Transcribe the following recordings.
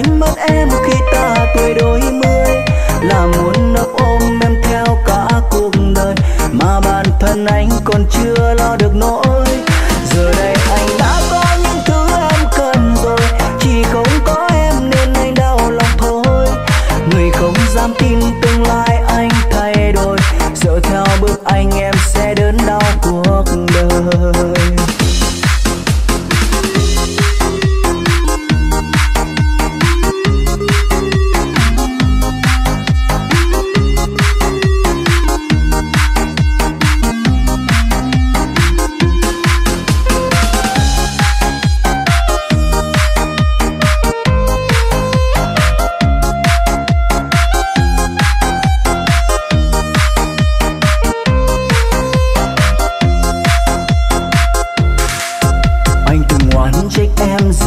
đánh mất em khi ta tuổi đôi mươi, là muốn ấp ôm em theo cả cuộc đời, mà bản thân anh còn chưa lo được nỗi. Giờ đây anh đã có những thứ em cần rồi, chỉ không có em nên anh đau lòng thôi. Người không dám tin tương lai anh thay đổi, sợ theo bước anh em sẽ đớn đau cuộc đời.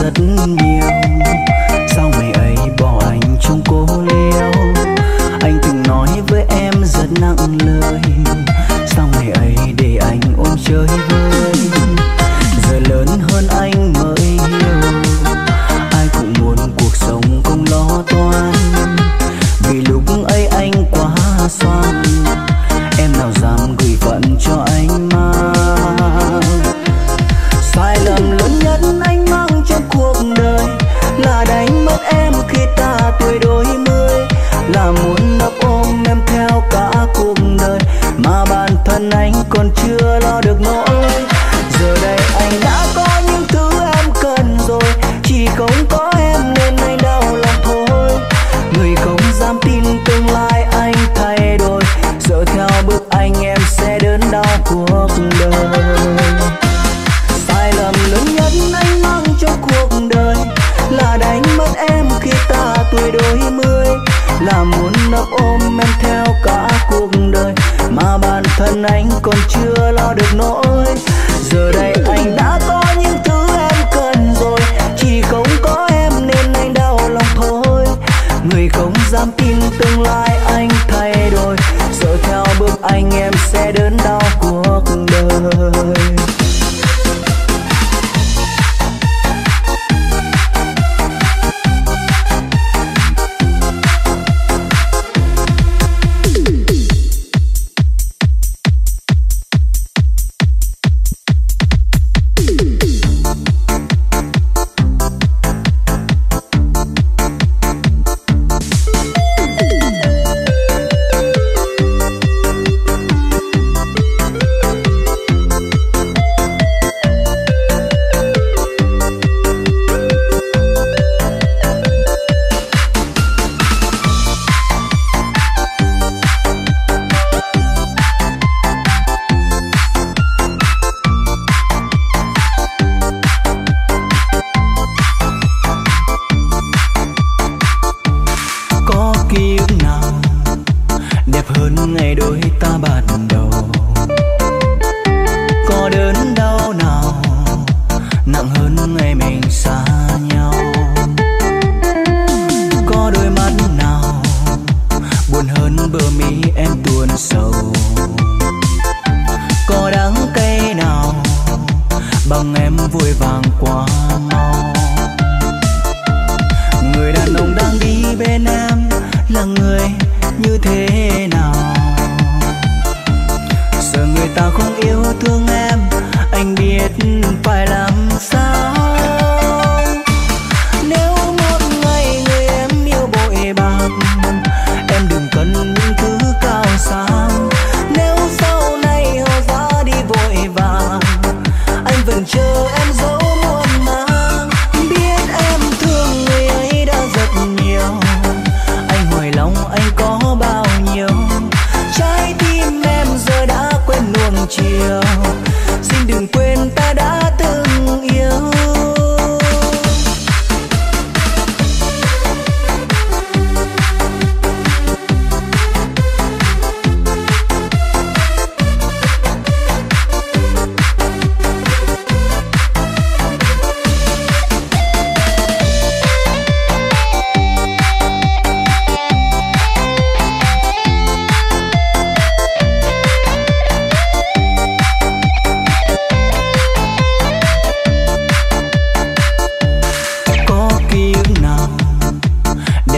Rất nhiều, sao ngày ấy bỏ anh trong cô liêu. Anh từng nói với em rất nặng lời, sao ngày ấy để anh ôm chơi vơi. Giờ lớn hơn anh mới hiểu, ai cũng muốn cuộc sống không lo toan, vì lúc ấy anh quá xoan, em nào dám gửi phận cho anh mang. Sai lầm lớn nhất anh mang trong cuộc đời là đánh mất em khi ta tuổi đôi mươi, là muốn ấp ôm em theo cả cuộc đời, mà bản thân anh còn chưa lo được nỗi. Giờ đây anh đã có những thứ em cần rồi, chỉ không có em nên anh đau lòng thôi. Người không dám tin tương lai anh thay đổi, sợ theo bước anh em sẽ đớn đau cuộc đời. Sai lầm lớn nhất anh mang trong cuộc đời là đánh mất em khi ta tuổi đôi mươi, là muốn ấp ôm em theo cả cuộc đời, mà bản thân anh còn chưa lo được nỗi. Giờ đây anh đã có những thứ em cần rồi, chỉ không có em nên anh đau lòng thôi. Người không dám tin tương lai anh thay đổi, sợ theo bước anh em sẽ đớn đau cuộc đời.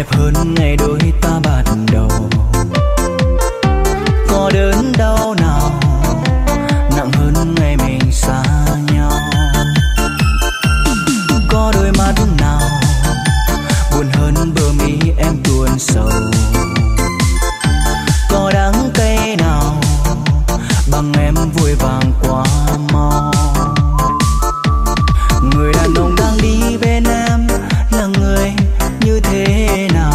đẹp hơn ngày đôi ta ban đầu. Có đớn đau nào nặng hơn ngày mình xa nhau? Có đôi mắt nào buồn hơn bờ mi em tuôn sầu? Có đắng cay nào bằng em vội vàng quá mau? Người đàn ông đang đi bên em là người như thế nào?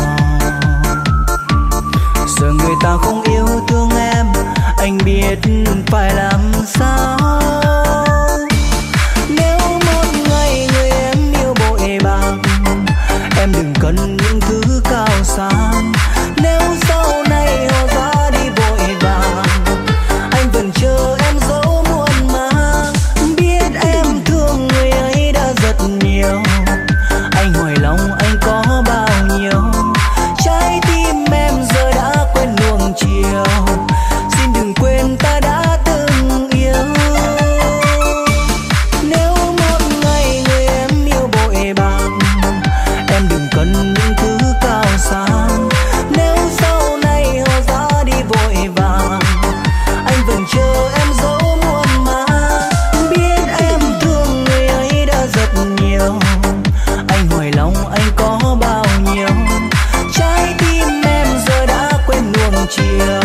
Giờ người ta không yêu thương em, anh biết phải làm sao? Nếu một ngày người em yêu bội bạc, em đừng cần những thứ cao sang. Nếu sau này họ ra đi vội vàng, anh vẫn chờ em dấu muôn màng. Biết em thương người ấy đã rất nhiều, anh hỏi lòng anh có bao nhiêu? Trái tim em giờ đã quên nuông chiều, xin đừng quên ta đã từng yêu. Nếu một ngày người em yêu bội bạc, em đừng cần những thứ cao sang. Nếu sau này họ ra đi vội vàng, anh vẫn chờ em dấu muôn màng. Biết em thương người ấy đã rất nhiều, anh hỏi lòng anh có bao nhiêu? Trái tim em giờ đã quên nuông chiều,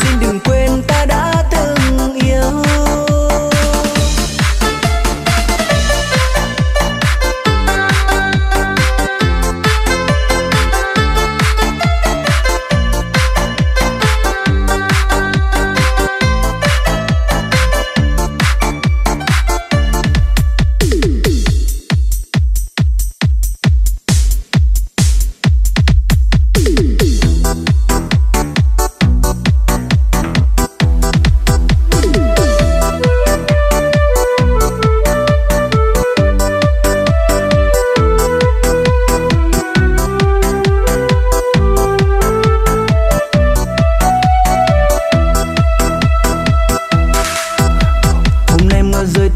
xin đừng quên ta đã từng yêu.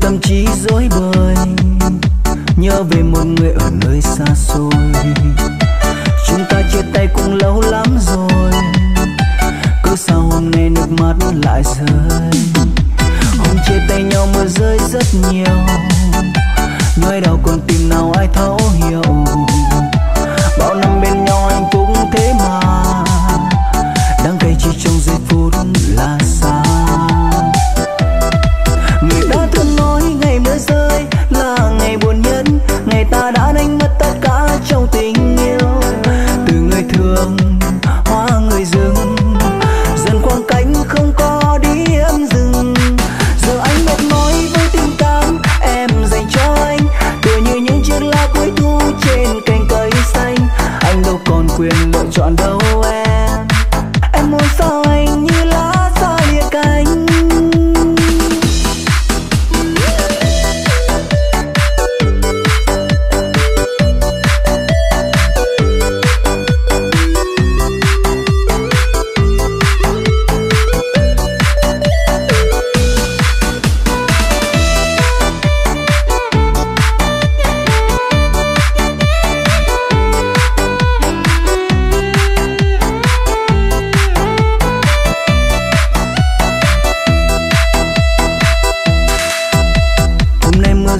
Tâm trí rối bời, nhớ về một người ở nơi xa xôi. Chúng ta chia tay cũng lâu lắm rồi, cứ sao hôm nay nước mắt lại rơi? Hôm chia tay nhau mưa rơi rất nhiều, nỗi đau còn tìm nào ai thấu hiểu. Bao năm bên nhau hạnh phúc thế mà, đáng cay chỉ trong giây phút là xa. Người ta thường nói ngày mưa rơi là ngày buồn nhất, ngày ta đã đánh mất tất cả trong tình yêu. Từ người thường hóa người dưng, dần khoảng cách không có điểm dừng. Giờ anh mệt mỏi với tình cảm em dành cho anh, tựa như những chiếc lá cuối thu trên cành cây xanh. Anh đâu còn quyền lựa chọn đâu em muốn sao anh như lá xa lìa cánh.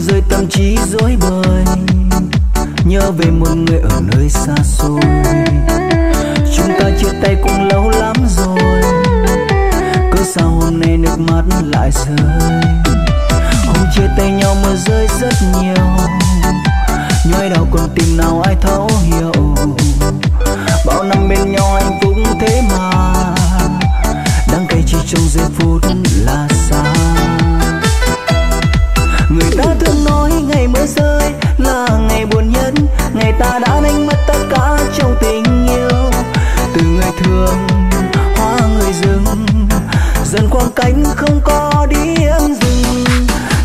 Rơi tâm trí rối bời, nhớ về một người ở nơi xa xôi. Chúng ta chia tay cũng lâu lắm rồi, cứ sao hôm nay nước mắt lại rơi? Hôm chia tay nhau mưa rơi rất nhiều, nỗi đau còn tìm nào ai thấu hiểu. Bao năm bên nhau hạnh phúc thế mà, đáng cay chỉ trong giây phút là xa. Người ta thường nói ngày mưa rơi là ngày buồn nhất, ngày ta đã đánh mất tất cả trong tình yêu. Từ người thường hóa người dưng, dần khoảng cách không có điểm dừng.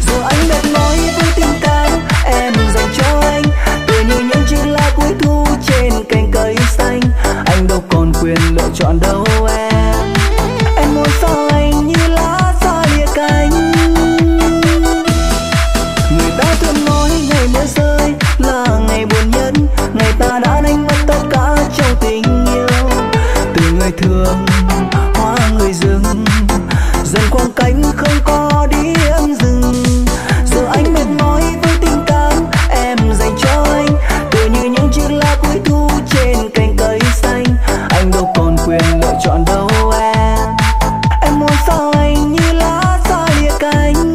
Giờ anh mệt mỏi với tình cảm em dành cho anh, tựa như những chiếc lá cuối thu trên cành cây xanh. Anh đâu còn quyền lựa chọn đâu em muốn sao anh như lá xa lìa cánh. Người ta thường nói ngày mưa rơi là ngày buồn nhất, ngày ta đã đánh mất tất cả ngày thường hoa người rừng dần quang cánh không có điểm dừng. Giờ anh mệt mỏi với tình cảm em dành cho anh, tựa như những chiếc lá cuối thu trên cành cây xanh. Anh đâu còn quyền lựa chọn đâu em muốn sao anh như lá xa lìa cánh.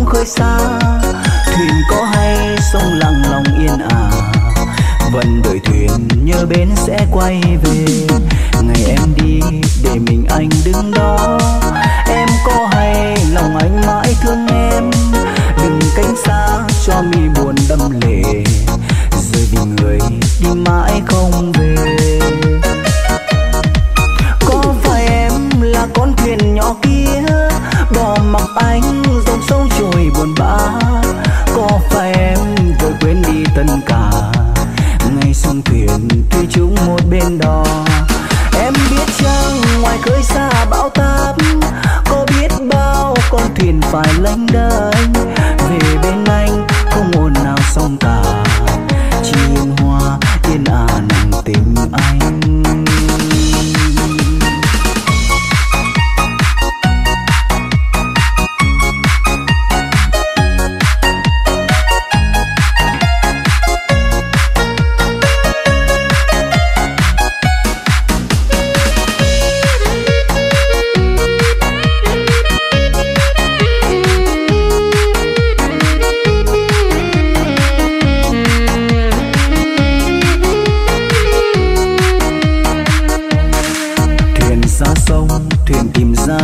khơi xa, thuyền có hay sông lặng lòng yên ả. Vẫn đợi thuyền nhớ bến sẽ quay về, ngày em đi để mình anh đứng đó. Em có hay phải lánh đênh. Về bên anh không ồn nào sóng cả, chỉ yên hoa yên ả nặng tình anh.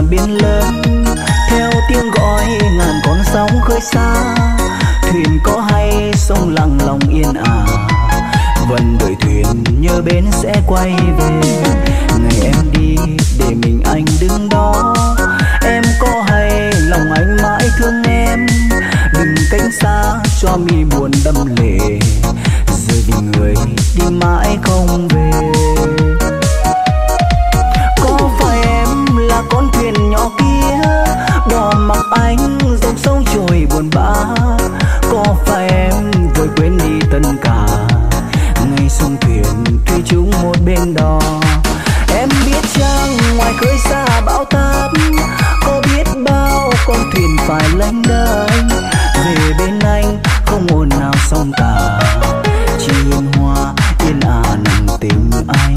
Biển lớn theo tiếng gọi ngàn con sóng khơi xa, thuyền có hay sông lặng lòng yên ả, vẫn đợi thuyền nhớ bến sẽ quay về. Ngày em đi để mình anh đứng đó, em có hay lòng anh mãi thương em, đừng cánh xa cho mi buồn đâm lệ, rơi vì người đi mãi không về. Con thuyền nhỏ kia bỏ mặc anh dòng sông trôi buồn bã, có phải em vội quên đi tất cả ngày sông thuyền thủy chung một bên đò. Em biết chăng ngoài khơi xa bão táp có biết bao con thuyền phải lênh đênh, về bên anh không ồn nào sóng cả, chỉ yên hoa yên ả nặng tình anh.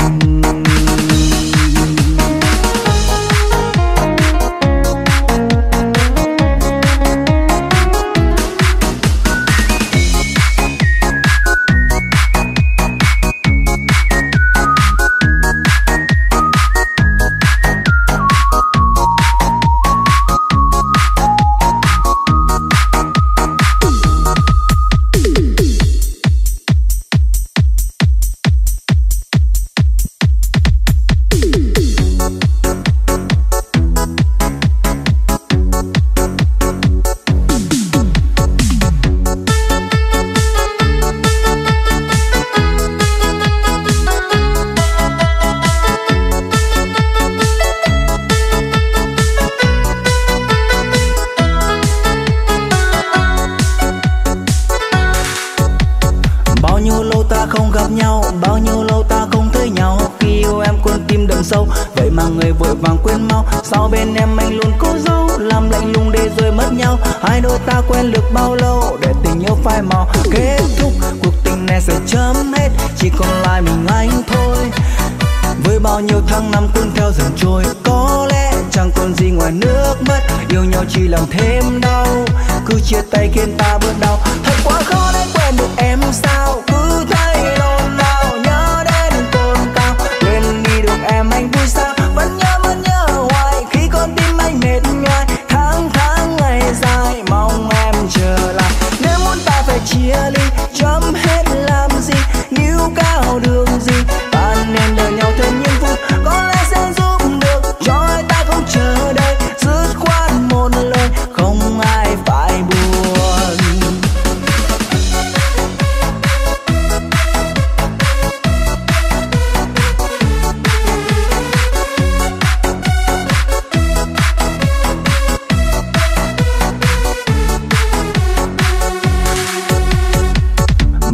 Sâu vậy mà người vội vàng quên mau, sau bên em anh luôn cố giấu làm lạnh lùng để rồi mất nhau. Hai đôi ta quen được bao lâu để tình yêu phai màu, kết thúc cuộc tình này sẽ chấm hết, chỉ còn lại mình anh thôi. Với bao nhiêu tháng năm cuốn theo dần trôi, có lẽ chẳng còn gì ngoài nước mắt, yêu nhau chỉ làm thêm đau, cứ chia tay khiến ta bớt đau. Thật quá khó để quen được em sao, cứ thấy nôn nao nhớ đến cồn cao, quên đi được em anh vui sao, vẫn nhớ hoài khi con tim anh mệt nhoài. Tháng tháng ngày dài mong em trở lại, nếu muốn ta phải chia ly chấm hết làm gì, níu cao đường gì, ta nên đợi nhau thêm những phút, có lẽ sẽ giúp được cho hai ta không chờ đợi, dứt khoát một lời không ai phải buồn.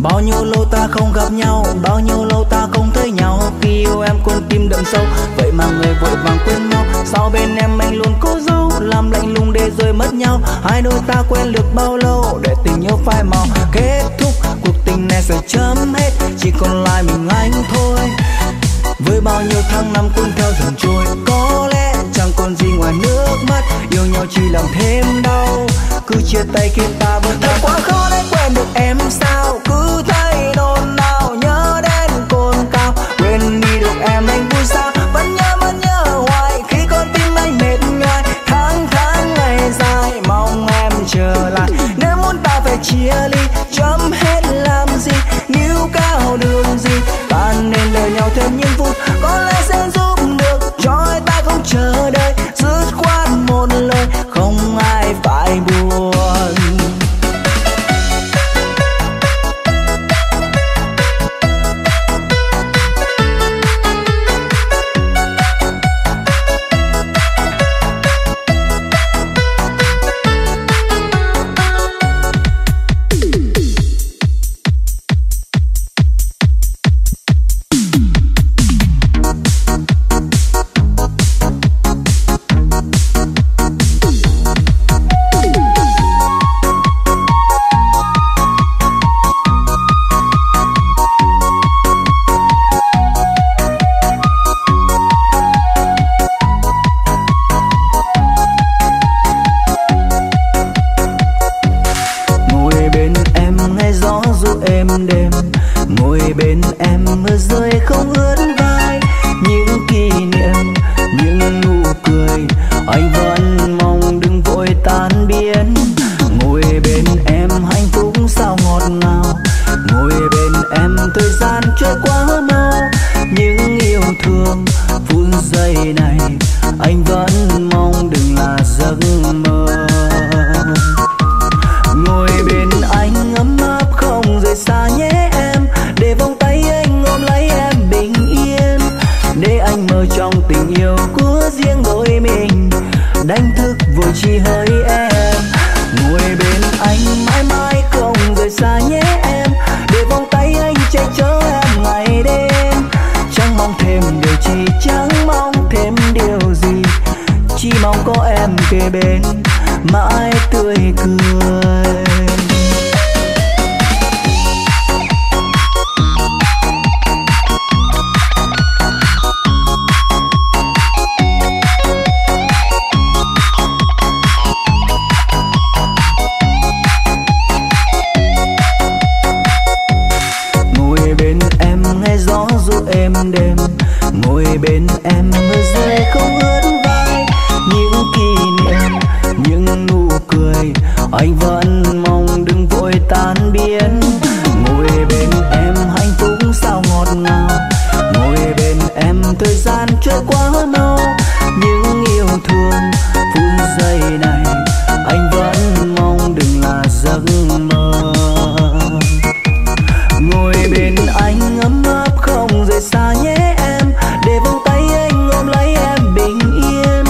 Bao nhiêu lâu ta không gặp nhau, bao nhiêu lâu ta không thấy nhau, khi yêu em con tim đậm sâu, vậy mà người vội vàng quên nhau. Sau bên em anh luôn cố giấu làm lạnh lùng để rồi mất nhau, hai đôi ta quen được bao lâu để tình yêu phai màu, kết thúc cuộc tình này sẽ chấm hết, chỉ còn lại mình anh thôi. Với bao nhiêu tháng năm cuốn theo dần trôi, có lẽ chẳng còn gì ngoài nước mắt, yêu nhau chỉ làm thêm đau, cứ chia tay khiến ta bớt đau. Thật quá khó để quen được em sao, cứ thấy nôn nao nhớ đến cồn cao, quên đi được em anh vui sao, vẫn nhớ hoài khi con tim anh mệt nhoài. Tháng tháng ngày dài mong em trở lại, nếu muốn ta phải chia ly chấm hết làm gì, níu cao đường gì, ta nên đợi nhau thêm những phút, có lẽ sẽ giúp được cho hai ta không chờ đợi, dứt khoát một lời không ai phải buồn. anh vẫn mong đừng vội tan biến. Ngồi bên em hạnh phúc sao ngọt ngào, ngồi bên em thời gian trôi quá mau. Những yêu thương phút giây này anh vẫn mong đừng là giấc mơ. Ngồi bên anh ấm áp không rời xa nhé em, để vòng tay anh ôm lấy em bình yên, để anh mơ trong tình yêu của riêng đôi mình, đánh thức vội chỉ hơi em. Ngồi bên anh mãi mãi không rời xa nhé em, để vòng tay anh che chở em ngày đêm. Chẳng mong thêm điều chi, chẳng mong thêm điều gì, chỉ mong có em kề bên mãi tươi cười. Êm đêm ngồi bên em mưa rơi không ướt vai, những kỷ niệm những nụ cười anh vẫn mong đừng vội tan biến. Ngồi bên em hạnh phúc sao ngọt ngào, ngồi bên em thời gian trôi quá mau. Những yêu thương phút giây này anh vẫn mong đừng là giấc mơ. Ngồi bên anh ấm áp không rời xa nhé em, để vòng tay anh ôm lấy em bình yên,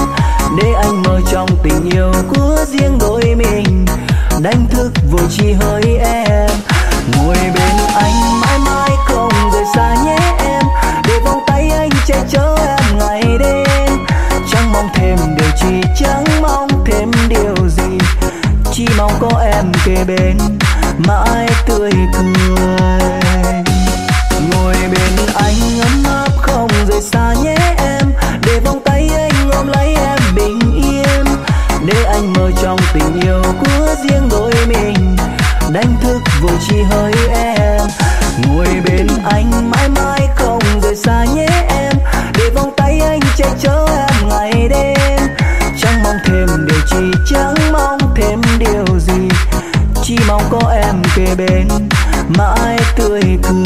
để anh mơ trong tình yêu của riêng đôi mình, đánh thức vội chỉ hơi em. Ngồi bên anh mãi mãi không rời xa nhé em, để vòng tay anh che chở em ngày đêm. Chẳng mong thêm điều chi, chẳng mong thêm điều gì, chỉ mong có em kề bên mãi tươi cười. Ngồi bên anh ấm áp không rời xa nhé em, để vòng tay anh ôm lấy em bình yên, để anh mơ trong tình yêu của riêng đôi mình, đánh thức vội chỉ hơi em. Ngồi bên anh mãi mãi không rời xa nhé em, để vòng tay anh che chở em ngày đêm. Chẳng mong thêm điều chi, chẳng mong thêm điều gì, chỉ mong có em kề bên mãi tươi cười.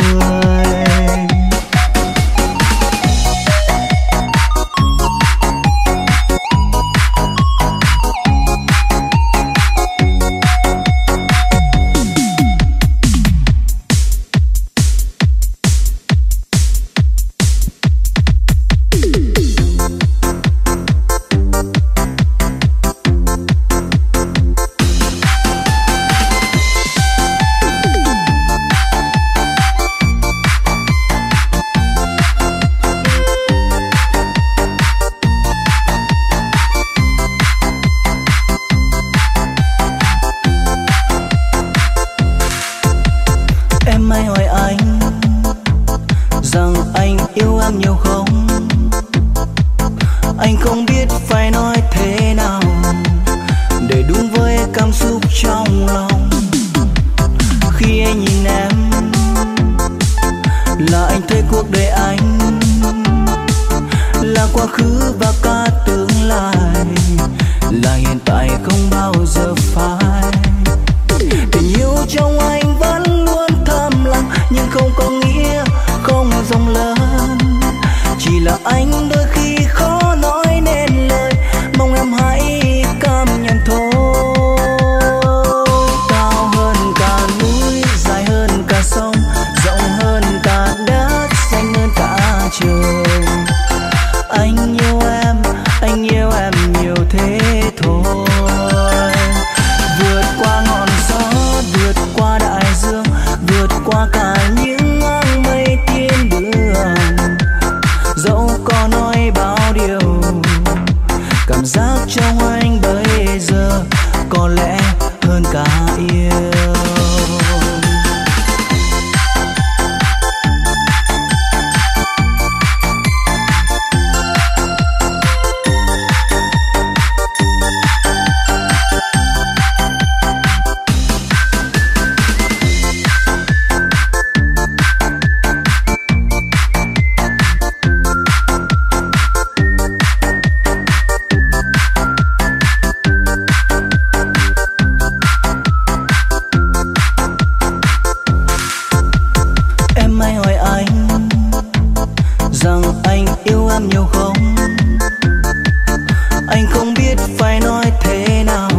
Anh không biết phải nói thế nào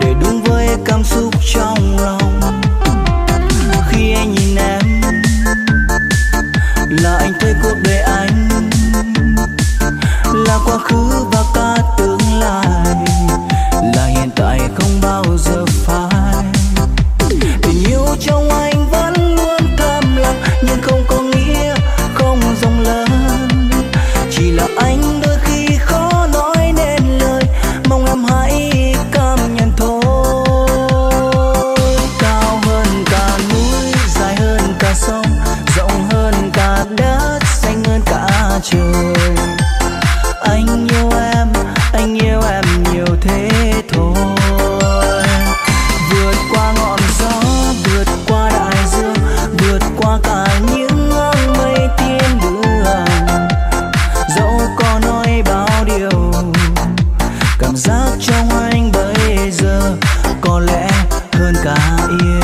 để đúng với cảm xúc trong lòng. Khi anh nhìn em là anh thấy cuộc đời anh là quá khứ và cả tương lai, là hiện tại không bao giờ phai. Tình yêu trong anh vẫn luôn thầm lặng nhưng không có nghĩa không rộng lớn, chỉ là anh đôi khi khó nói nên lời, mong em hãy cảm nhận thôi. Cao hơn cả núi, dài hơn cả sông, rộng hơn cả đất, xanh hơn cả trời. Anh yêu em nhiều thế thôi. Vượt qua ngọn gió, vượt qua đại dương, vượt qua cả những áng mây thiên đường. Dẫu có nói bao điều, cảm giác trong anh bây giờ có lẽ hơn cả yêu.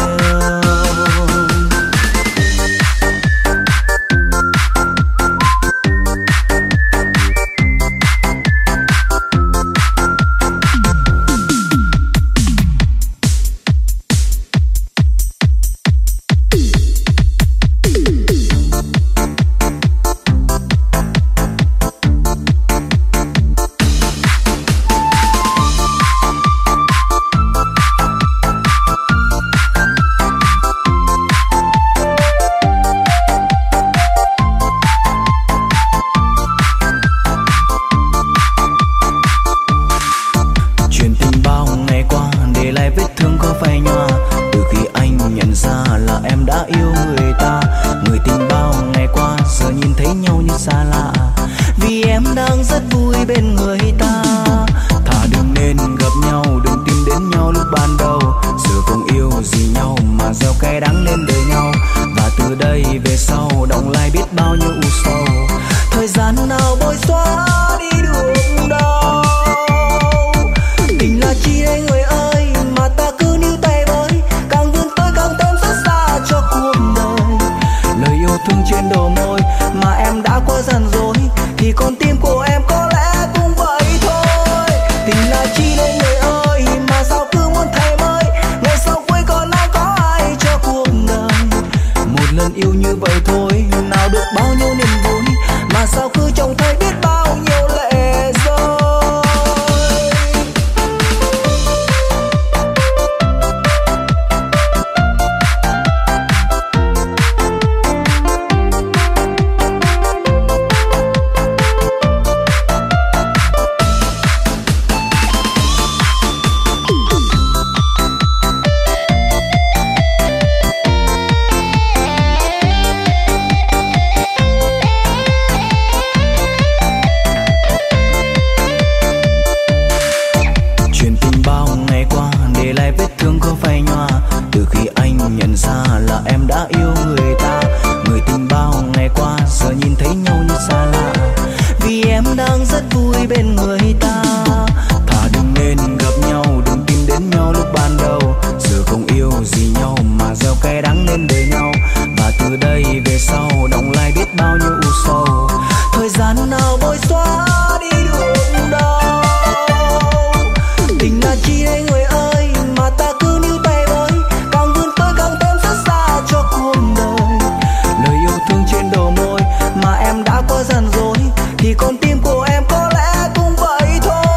Thì con tim của em có lẽ cũng vậy thôi.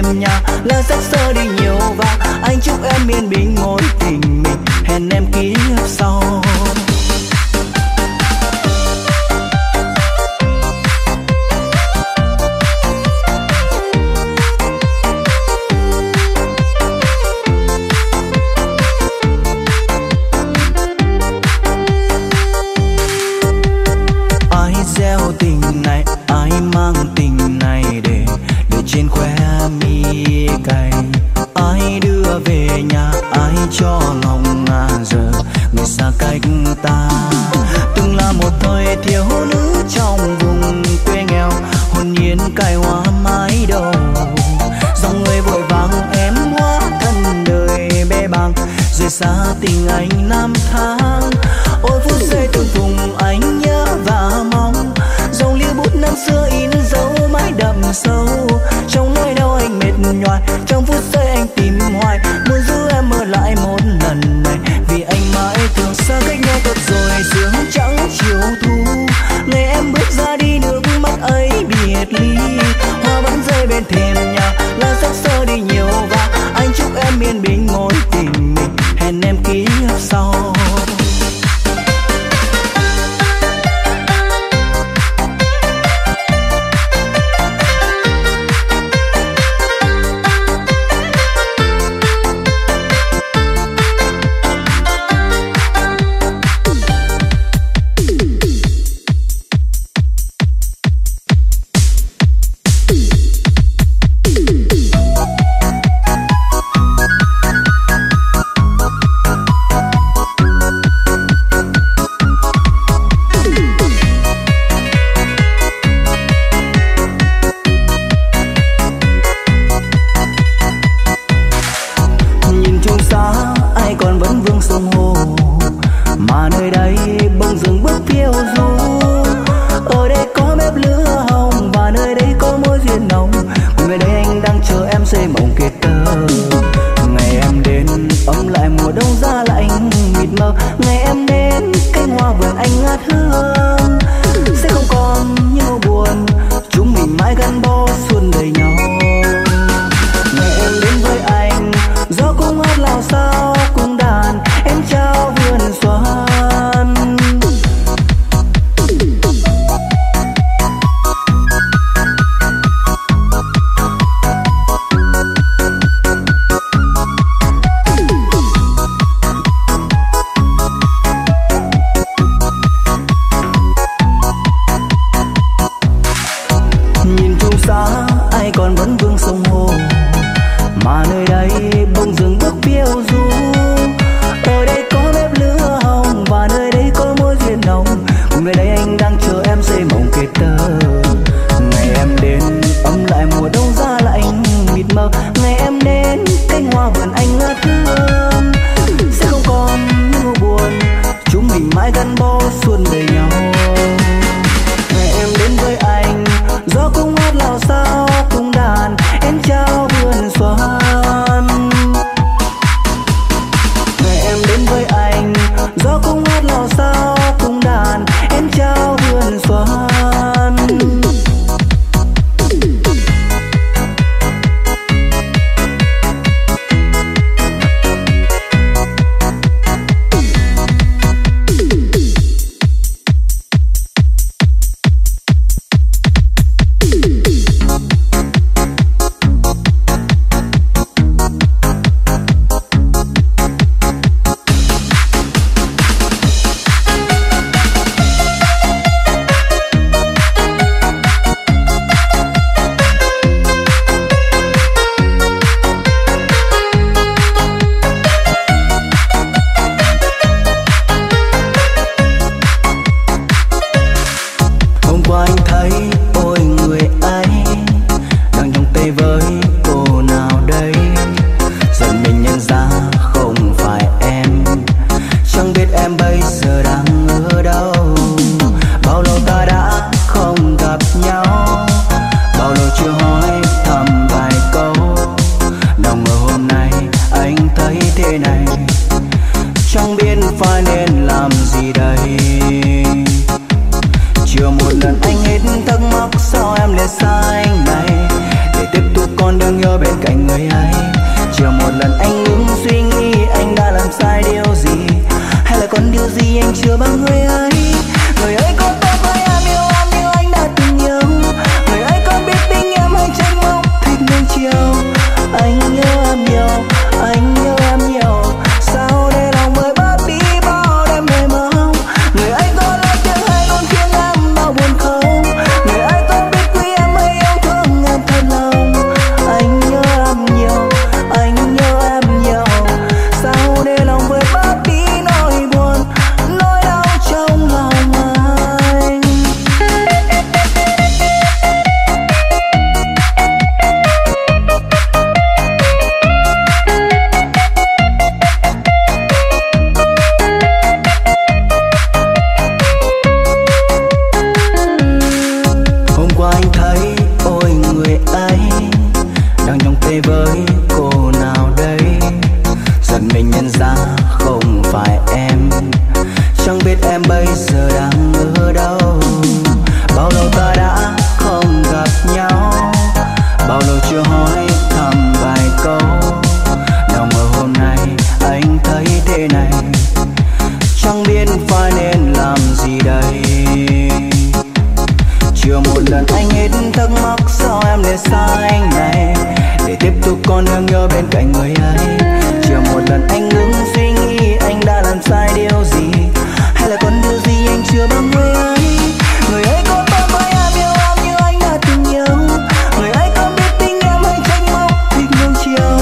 thềm nhà là sắc sơ đi nhiều và anh chúc em yên bình ngồi tình mình, hẹn em ký ức sau. Gieo tình này ai mang tình này để trên khóe mi cay, ai đưa về nhà ai cho lòng ngả giờ người xa cách ta. Từng là một thời thiếu nữ trong vùng quê nghèo, hồn nhiên cài hoa mái đầu, dòng người vội vàng em hóa thân đời bê bàng, rời xa tình anh năm tháng. Ôi phút giây từng vùng anh nhớ và mong, dòng ly bút năm xưa in dấu mãi đậm sâu trong nỗi đau anh mệt nhoài. Trong phút giây anh tìm hoài muốn giữ em ở lại một lần này, vì anh mãi thường xa cách nhau thật rồi sương trắng chiều thu. Ngày em bước ra đi nước mắt ấy biệt ly, hoa vẫn rơi bên thềm nhà là sắc sơ đi nhiều và anh chúc em yên bình ngồi tình mình, hẹn em ký ức sau. cạnh người ấy. Chưa một lần anh ngừng suy nghĩ anh đã làm sai điều gì, hay là còn điều gì anh chưa bằng người ấy. Người ấy có tốt với em như anh đã từng yêu. Người ấy có biết tình em hay tranh mong thích nên chiều. Anh nhớ em nhiều, anh nhớ em nhiều, sao để lòng mới bớt đi bao đêm mê mong. Người ấy có lối tiếng hay luôn khiến em đau buồn không. Người ấy có biết quý em hay yêu thương em thật lòng. Anh nhớ em nhiều, anh nhớ em nhiều, sao để lòng mới bớt đi nỗi buồn, nỗi đau trong lòng anh. Hôm qua anh thấy ôi người ấy đang nhong tê với cô nào đây. Giận mình nhận ra không phải em, chẳng biết em bây giờ đang ở đâu. Bao lâu ta đã không gặp nhau, bao lâu chưa hỏi thăm vài câu. Nào ngờ hôm nay anh thấy thế này, chẳng biết phải nên làm gì đây. Chưa một lần anh hết thắc mắc sao em để xa anh này, để tiếp tục con đường nhớ bên cạnh người ấy. Chưa một lần anh ngừng suy nghĩ anh đã làm sai điều gì, hay là còn điều gì anh chưa bằng người ấy. Người ấy có tốt với em như anh đã từng yêu. Người ấy có biết tình em hay tranh mong thích nương chiều.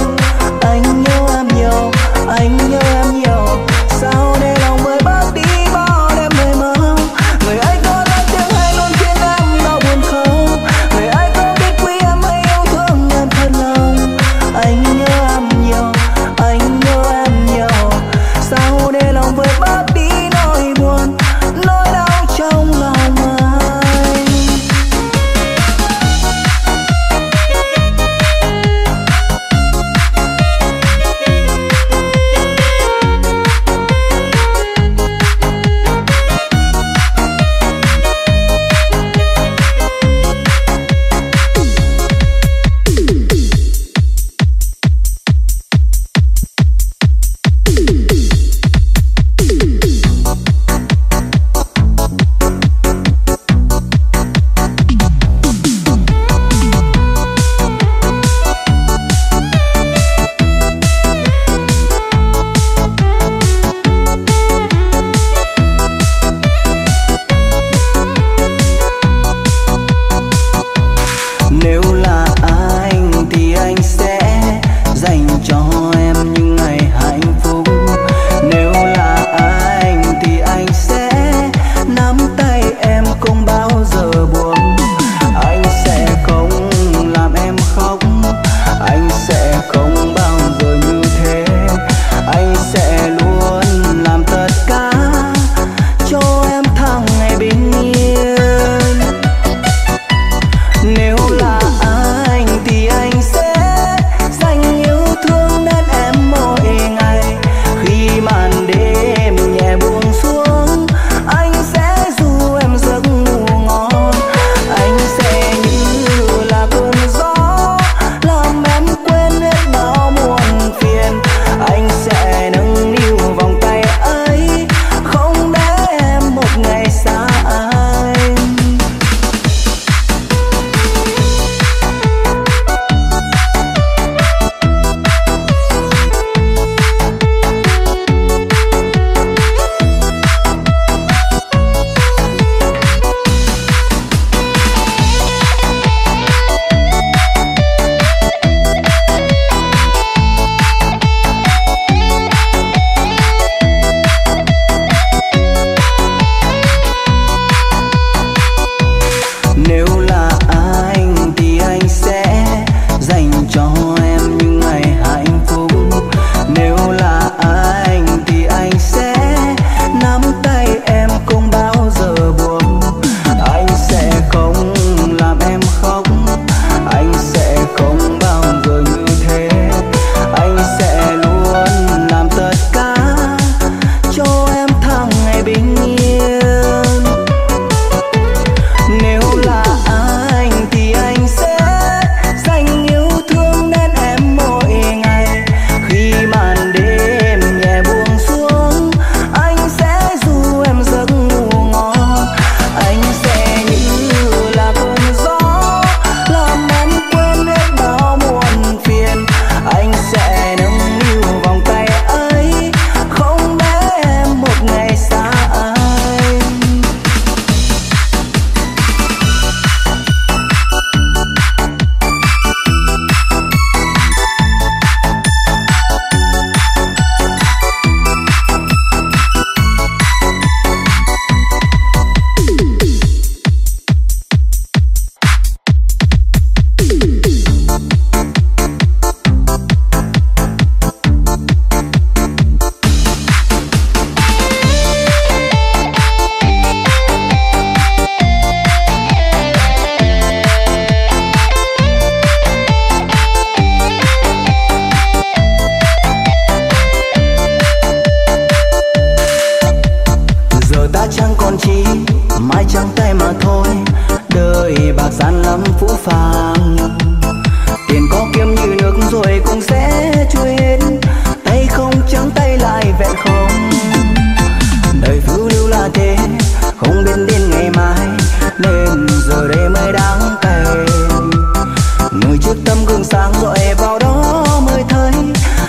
rồi vào đó mới thấy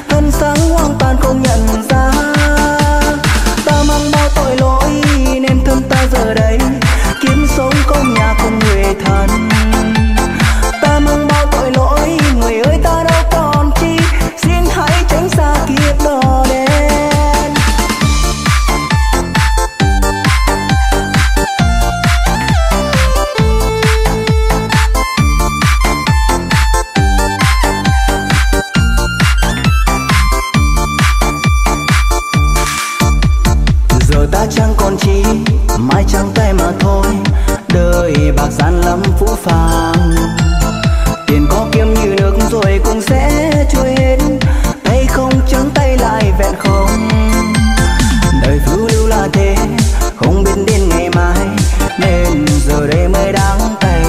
thân xác hoang tàn không nhận ra. Ta mang bao tội lỗi nên thân ta giờ đây kiếm sống không nhà không người thân. Ta mang bao tội lỗi người ơi ta đâu còn chi, xin hãy tránh xa kiếp đỏ đen. Giờ ta chẳng còn chi, mai trắng tay mà thôi. Đời bạc gian lắm phũ phàng, tiền có kiếm như nước rồi cũng sẽ trôi hết. Tay không trắng tay lại vẹn không. Đời phiêu lưu là thế, không biết đến ngày mai, nên giờ đây mới đáng tay.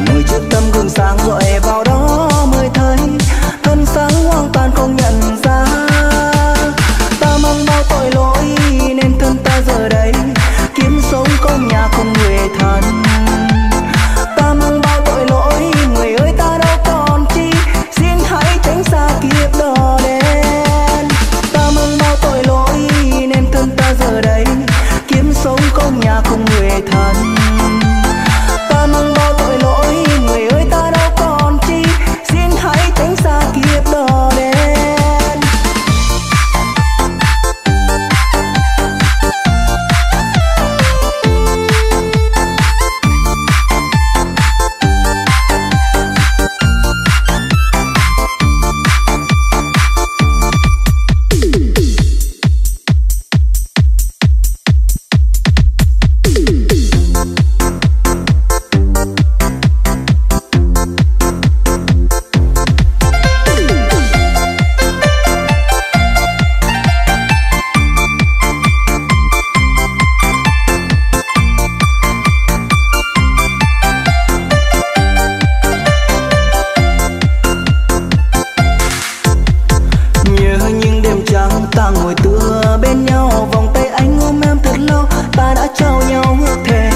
Người trước tâm gương sáng rồi vào đó mới thấy thân sáng hoang tàn không nhận ra. Ta mang bao tội lỗi nên thân ta giờ đây kiếm sống không nhà không người thân. Ta mang bao tội lỗi người ơi ta đâu còn chi, xin hãy tránh xa kiếp đỏ đen. Ta mang bao tội lỗi nên thân ta giờ đây kiếm sống không nhà không người thân. Ta mang bao tội lỗi người ơi ta đâu còn chi, xin hãy tránh xa kiếp đỏ đen. Ta ngồi tựa bên nhau, vòng tay anh ôm em thật lâu, ta đã trao nhau ước thề.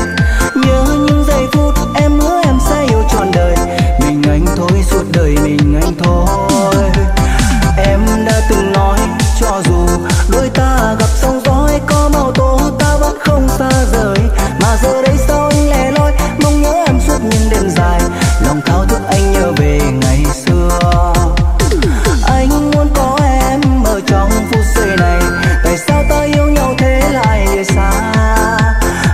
Nhớ những giây phút em hứa em sẽ yêu trọn đời, mình anh thôi suốt đời mình anh thôi. Em đã từng nói cho dù đôi ta gặp sóng gió hay có màu tố ta vẫn không xa rời, mà giờ đây sao anh lẻ loi mong nhớ em suốt những đêm dài, lòng thao thức anh nhớ về ngày xưa. Anh muốn có em ở trong phút giây này, tại sao ta yêu nhau thế lại rời xa.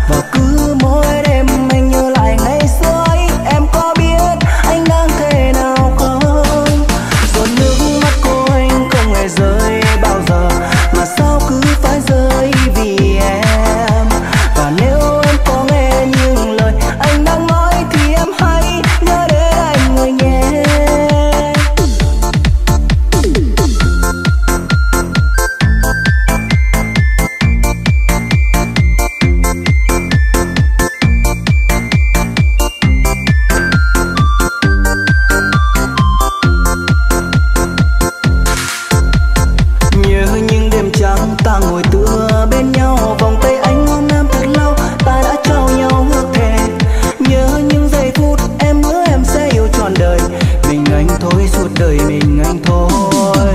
Và cứ mỗi đêm anh nhớ lại ngày xưa ấy, em có biết anh đang thế nào không? Giọt nước mắt của anh không hề rơi bao giờ, mà sao cứ phải rơi vì em. Và nếu em có nghe những lời anh đang nói thì em hãy nhớ đến anh người nhé. Ta ngồi tựa bên nhau, vòng tay anh ôm em thật lâu, ta đã trao nhau ước thề. Nhớ những giây phút em hứa em sẽ yêu trọn đời, mình anh thôi suốt đời mình anh thôi.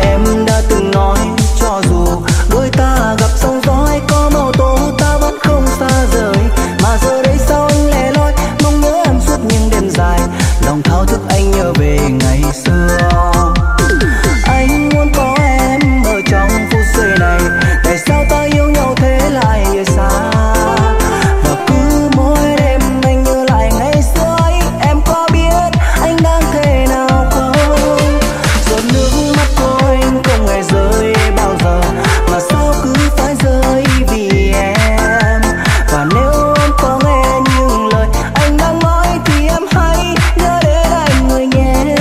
Em đã từng nói cho dù đôi ta gặp sóng gió hay có màu tố ta vẫn không xa rời, mà giờ đây sao anh lẻ loi mong nhớ em suốt những đêm dài, lòng thao thức anh nhớ về ngày xưa. Anh muốn có em ở trong phút giây này, tại sao ta yêu nhau thế lại rời xa. Và cứ mỗi đêm anh nhớ lại ngày xưa ấy, em có biết anh đang thế nào không? Giọt nước mắt của anh không hề rơi bao giờ, mà sao cứ phải rơi vì em. Và nếu em có nghe những lời anh đang nói thì em hãy nhớ đến anh người nhé.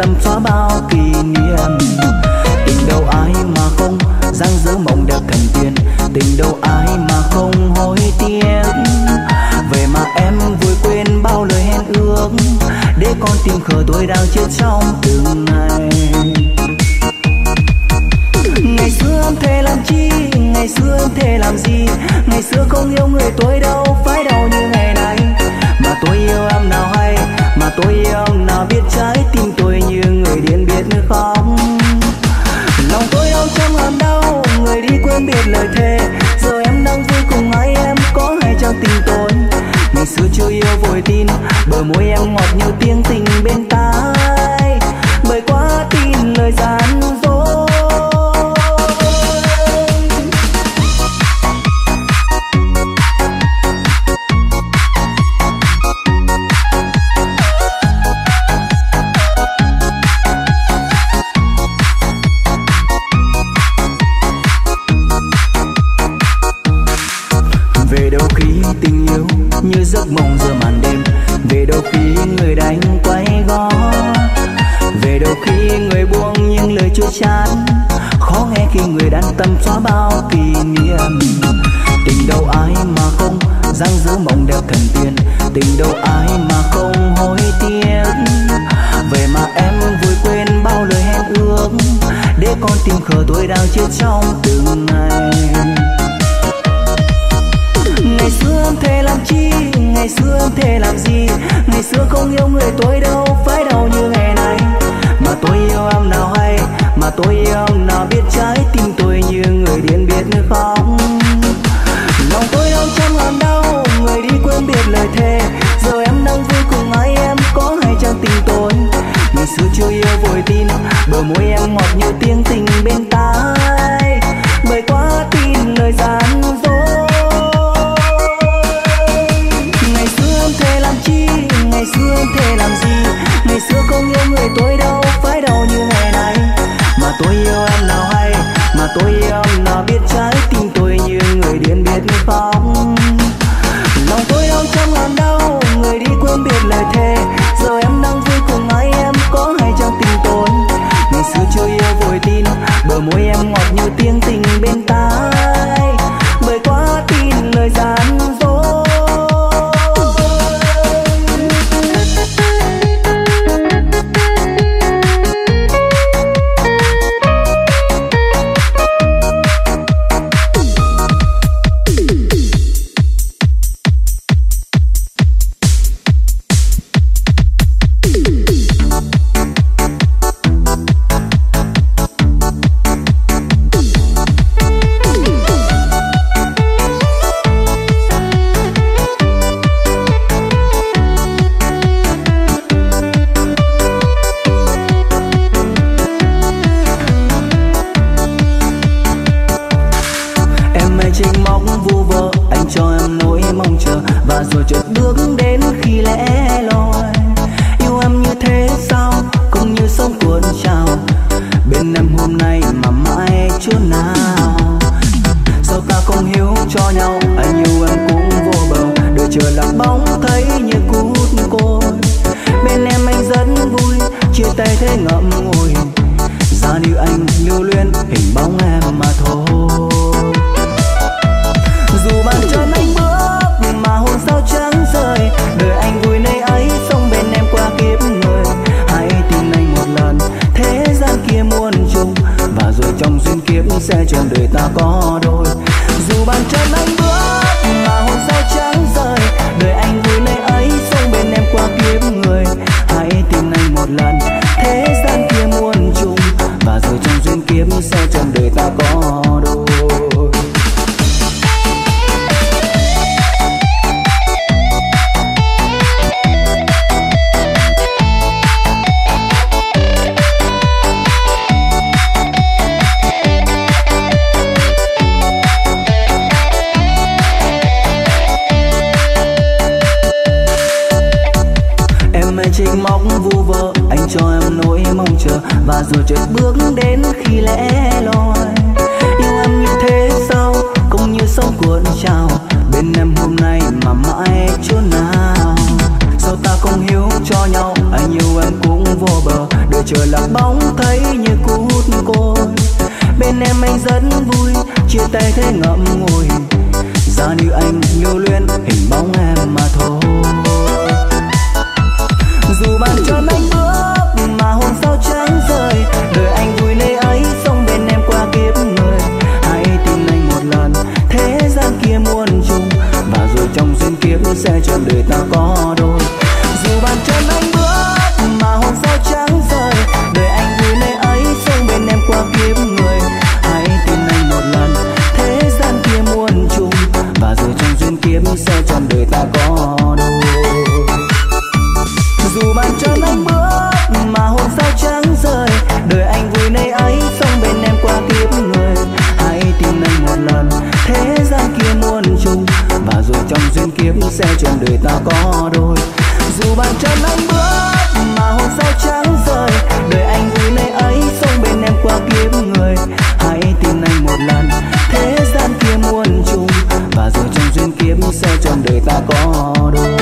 tâm xóa bao kỷ niệm. Tình đâu ai mà không dang dở mộng đẹp thành tiền, tình đâu ai mà không hối tiếc. Vậy mà em vui quên bao lời hẹn ước, để con tim khờ tôi đang chết trong từng ngày. Ngày xưa em thề làm chi, ngày xưa em thề làm gì, ngày xưa không yêu người tôi đâu phải đâu như ngày nay. Mà tôi yêu em nào hay, mà tôi yêu em nào biết trái tim tôi như người điên biết khóc. Lòng tôi đau trong làm đau, người đi quên biết lời thề. Giờ em đang vui cùng ai em có hay chăng tình tôi. Ngày xưa chưa yêu vội tin, bờ môi em ngọt như tiếng tình bên tai, bởi quá tin lời gian dối. Về đâu khi tình yêu như giấc mộng giữa màn đêm, về đâu khi người đánh quay gót, về đâu khi người buông những lời chưa chán, khó nghe khi người đan tâm xóa bao kỷ niệm. Tình đâu ai mà không dang dở mộng đẹp thần tiên, tình đâu ai mà không hối tiếc. Vậy mà em vui quên bao lời hẹn ước, để con tim khờ tôi đang chết trong từng ngày. Ngày xưa em thề làm chi, ngày xưa em thề làm gì, ngày xưa không yêu người tôi đâu phải đâu như ngày nay. Mà tôi yêu em nào hay, mà tôi yêu em nào biết trái tim tôi như người điên biết khóc. Lòng tôi đau trong làm đau, người đi quên biết lời thề. Giờ em đang vui cùng ai em có hay chăng tình tôi. Ngày xưa chưa yêu vội tin, bờ môi em ngọt như tiếng tình bên tai, bởi quá tin lời gian dối. Ngày xưa em thề làm gì, ngày xưa không yêu người tôi đâu phải đâu như ngày nay. Mà tôi yêu em nào hay, mà tôi yêu em nào biết trái tim tôi như người điên biết khóc. Lòng tôi đau trong làm đau, người đi quên biết lời thề. Giờ em đang vui cùng ai em có hay chăng tình tôi. Ngày xưa chưa yêu vội tin, bờ môi em ngọt như tiếng tình bên tai, bởi quá tin lời gian dối. Rồi chợt bước đến khi lẻ loi. Yêu em như thế sao, cũng như sóng cuộn trào. Bên em hôm nay mà mãi chỗ nào. Sao ta không hiểu cho nhau, anh yêu em cũng vô bờ. Đời chờ lạc bóng thấy như cút côi. Bên em anh rất vui, chia tay thế ngậm ngùi. Ra đi anh lưu luyến hình bóng em mà thôi. Dù bàn chân anh bước mà hôn sao trắng rơi, đời anh vui nơi ấy sống bên em qua kiếp người. Hãy tin anh một lần, thế gian kia muôn trùng, và rồi trong duyên kiếp sẽ trên đời ta có đôi. Dù bàn chân anh bước mà hôn sao trắng rơi, đời anh vui nơi ấy sống bên em qua kiếp người. Hãy tin anh một lần, thế gian kia muôn trùng, và rồi trong duyên kiếp sẽ trên đời ta có đôi. Trách móc vu vơ, anh cho em nỗi mong chờ, và rồi chợt bước đến khi lẻ loi. Yêu em như thế sao, cũng như sóng cuộn trào. Bên em hôm nay mà mãi chỗ nào. Sao ta không hiểu cho nhau, anh yêu em cũng vô bờ. Đời chờ lạc bóng thấy như cút côi. Bên em anh rất vui, chia tay thế ngậm ngùi, ra như anh lưu luyến hình bóng em mà thôi. Dù bàn chân anh bước mà hồn sao trắng rời, đời anh vui nơi ấy sống bên em qua kiếp người. Hãy tin anh một lần, thế gian kia muôn trùng, và rồi trong duyên kiếp sẽ cho đời ta có đôi. Dù bàn chân anh bước mà hồn sao trắng rời, đời anh vui nơi ấy sống bên em qua kiếp người. Hãy tin anh một lần, thế gian kia muôn trùng, và rồi trong duyên kiếp sẽ cho đời ta có đôi. Dù bàn chân anh bước mà hồn sao trắng rời, đời anh vui nơi ấy sống bên em qua kiếp người. Hãy tin anh một lần, thế gian kia muôn trùng, và rồi trong duyên kiếp sẽ cho đời ta có đôi. Dù bàn chân anh bước mà hồn sao trắng rời, đời anh vui nơi ấy sống bên em qua kiếp người. Hãy tin anh một lần, thế gian kia muôn trùng, và rồi trong duyên kiếp sẽ cho đời ta có đôi.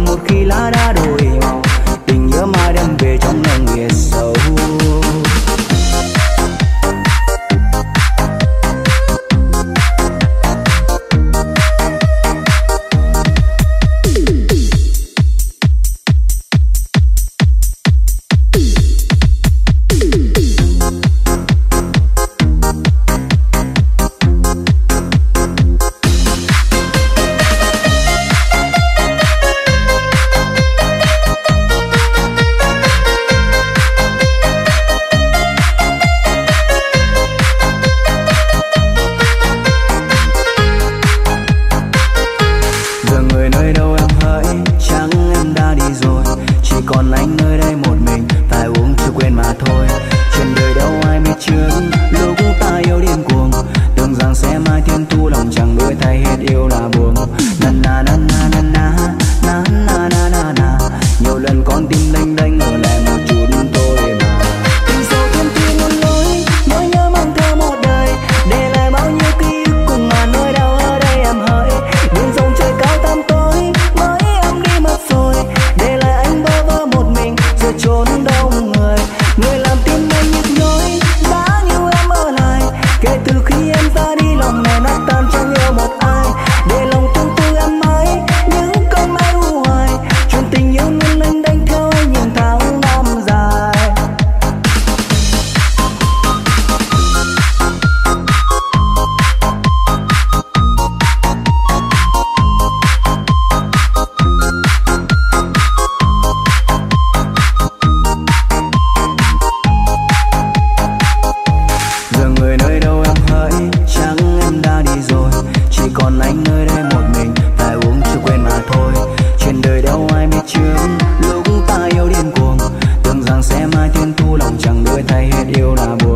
Một khi lá đã đổi màu, tình nhớ mai đem về trong lòng người sầu. sẽ mãi thiên thu lòng chẳng đổi thay hết yêu là buồn.